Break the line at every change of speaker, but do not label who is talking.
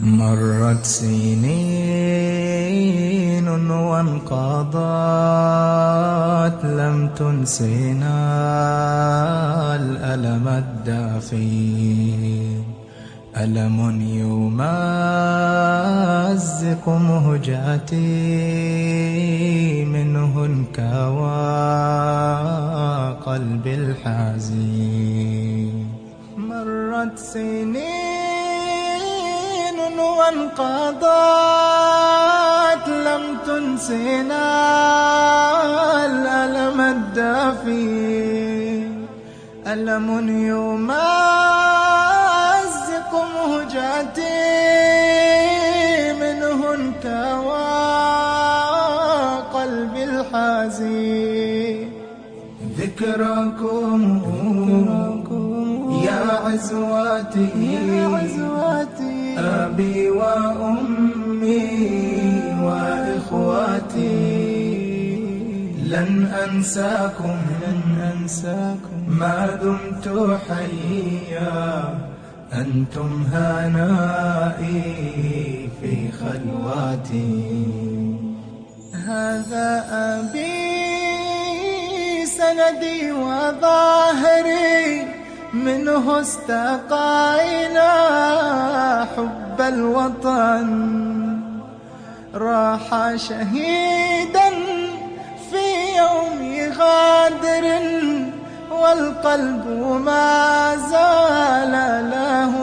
مرت سنين وانقضت لم تنسنا الألم الدافي، ألم يمزق مهجتي منه انكوى قلبي الحزين. مرت سنين وانقضت لم تنسنا الألم الدافي، ألم يمزق مهجتي منه انكوى قلبي الحزين. ذكركم يا عزواتي، أبي وأمي وإخواتي، لن أنساكم ما دمت حيا، أنتم هنائي في خلواتي. هذا أبي سندي وظاهري، منه استقينا حب الوطن، راح شهيدا في يوم غادر، والقلب ما زال له